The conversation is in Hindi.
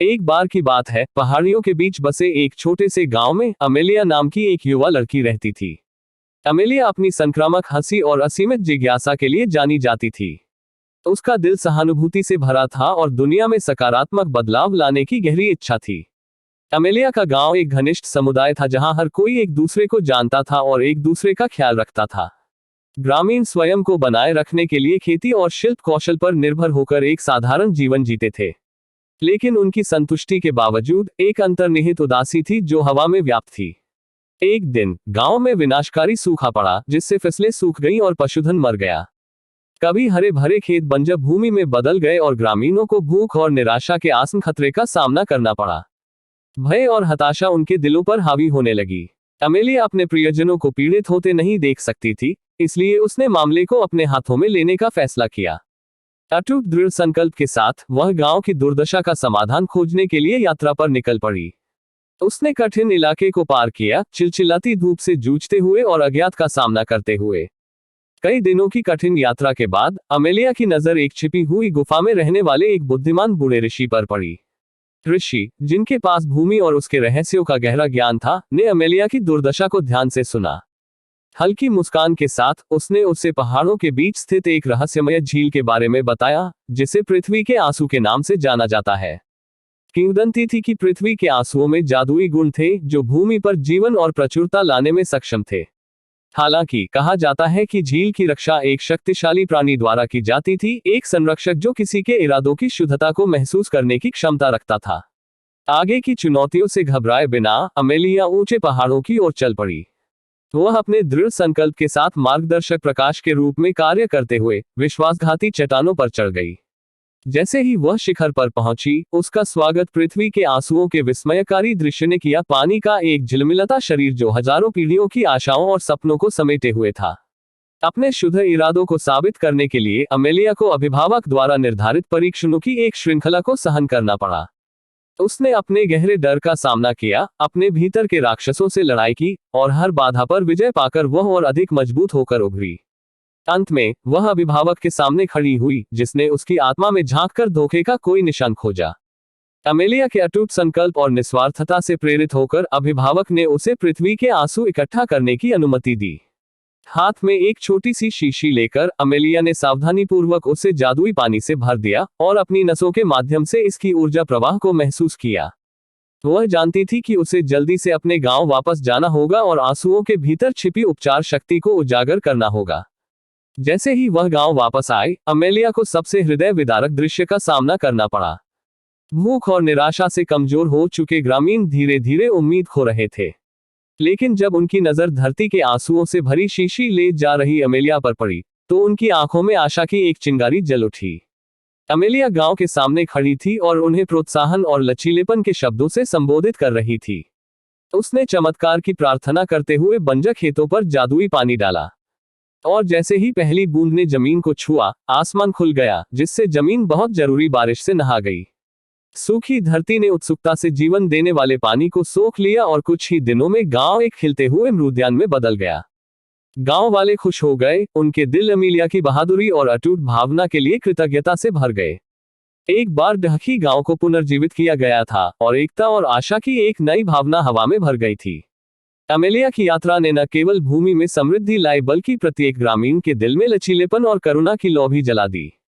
एक बार की बात है, पहाड़ियों के बीच बसे एक छोटे से गांव में अमेलिया नाम की एक युवा लड़की रहती थी। अमेलिया अपनी संक्रामक हंसी और असीमित जिज्ञासा के लिए जानी जाती थी। उसका दिल सहानुभूति से भरा था और दुनिया में सकारात्मक बदलाव लाने की गहरी इच्छा थी। अमेलिया का गांव एक घनिष्ठ समुदाय था जहां हर कोई एक दूसरे को जानता था और एक दूसरे का ख्याल रखता था। ग्रामीण स्वयं को बनाए रखने के लिए खेती और शिल्प कौशल पर निर्भर होकर एक साधारण जीवन जीते थे। लेकिन उनकी संतुष्टि के बावजूद एक अंतर्निहित उदासी थी जो हवा में व्याप्त थी। एक दिन गांव में विनाशकारी सूखा पड़ा जिससे फसलें सूख गईं और पशुधन मर गया। कभी हरे भरे खेत बंजर भूमि में बदल गए और ग्रामीणों को भूख और निराशा के आसन खतरे का सामना करना पड़ा। भय और हताशा उनके दिलों पर हावी होने लगी। अमेलिया अपने प्रियजनों को पीड़ित होते नहीं देख सकती थी, इसलिए उसने मामले को अपने हाथों में लेने का फैसला किया। अटूट दृढ़ संकल्प के साथ वह गांव की दुर्दशा का समाधान खोजने के लिए यात्रा पर निकल पड़ी। उसने कठिन इलाके को पार किया, चिलचिलाती धूप से जूझते हुए और अज्ञात का सामना करते हुए। कई दिनों की कठिन यात्रा के बाद अमेलिया की नजर एक छिपी हुई गुफा में रहने वाले एक बुद्धिमान बूढ़े ऋषि पर पड़ी। ऋषि, जिनके पास भूमि और उसके रहस्यों का गहरा ज्ञान था, ने अमेलिया की दुर्दशा को ध्यान से सुना। हल्की मुस्कान के साथ उसने उसे पहाड़ों के बीच स्थित एक रहस्यमय झील के बारे में बताया, जिसे पृथ्वी के आंसू के नाम से जाना जाता है। किंवदंती थी कि पृथ्वी के आंसुओं में जादुई गुण थे जो भूमि पर जीवन और प्रचुरता लाने में सक्षम थे। हालांकि कहा जाता है कि झील की रक्षा एक शक्तिशाली प्राणी द्वारा की जाती थी, एक संरक्षक जो किसी के इरादों की शुद्धता को महसूस करने की क्षमता रखता था। आगे की चुनौतियों से घबराए बिना अमेलिया ऊंचे पहाड़ों की ओर चल पड़ी। वह अपने दृढ़ संकल्प के साथ मार्गदर्शक प्रकाश के रूप में कार्य करते हुए विश्वासघाती चट्टानों पर चढ़ गई। जैसे ही वह शिखर पर पहुंची, उसका स्वागत पृथ्वी के आंसुओं के विस्मयकारी दृश्य ने किया। पानी का एक झिलमिलाता शरीर जो हजारों पीढ़ियों की आशाओं और सपनों को समेटे हुए था। अपने शुद्ध इरादों को साबित करने के लिए अमेलिया को अभिभावक द्वारा निर्धारित परीक्षणों की एक श्रृंखला को सहन करना पड़ा। उसने अपने गहरे डर का सामना किया, अपने भीतर के राक्षसों से लड़ाई की और हर बाधा पर विजय पाकर वह और अधिक मजबूत होकर उभरी। अंत में वह अभिभावक के सामने खड़ी हुई, जिसने उसकी आत्मा में झांककर धोखे का कोई निशान खोजा। अमेलिया के अटूट संकल्प और निस्वार्थता से प्रेरित होकर अभिभावक ने उसे पृथ्वी के आंसू इकट्ठा करने की अनुमति दी। हाथ में एक छोटी सी शीशी लेकर अमेलिया ने सावधानीपूर्वक उसे जादुई पानी से भर दिया और अपनी नसों के माध्यम से इसकी ऊर्जा प्रवाह को महसूस किया। वह जानती थी कि उसे जल्दी से अपने गांव वापस जाना होगा और आंसुओं के भीतर छिपी उपचार शक्ति को उजागर करना होगा। जैसे ही वह गांव वापस आई, अमेलिया को सबसे हृदय विदारक दृश्य का सामना करना पड़ा। भूख और निराशा से कमजोर हो चुके ग्रामीण धीरे धीरे उम्मीद खो रहे थे। लेकिन जब उनकी नजर धरती के आंसुओं से भरी शीशी ले जा रही अमेलिया पर पड़ी, तो उनकी आंखों में आशा की एक चिंगारी जल उठी। अमेलिया गांव के सामने खड़ी थी और उन्हें प्रोत्साहन और लचीलेपन के शब्दों से संबोधित कर रही थी। उसने चमत्कार की प्रार्थना करते हुए बंजर खेतों पर जादुई पानी डाला, और जैसे ही पहली बूंद ने जमीन को छुआ, आसमान खुल गया, जिससे जमीन बहुत जरूरी बारिश से नहा गई। सूखी धरती ने उत्सुकता से जीवन देने वाले पानी को सोख लिया और कुछ ही दिनों में गांव एक खिलते हुए अमरूद्यान में बदल गया। गांव वाले खुश हो गए, उनके दिल अमेलिया की बहादुरी और अटूट भावना के लिए कृतज्ञता से भर गए। एक बार ढकी गांव को पुनर्जीवित किया गया था और एकता और आशा की एक नई भावना हवा में भर गई थी। अमेलिया की यात्रा ने न केवल भूमि में समृद्धि लाई, बल्कि प्रत्येक ग्रामीण के दिल में लचीलेपन और करुणा की लौ भी जला दी।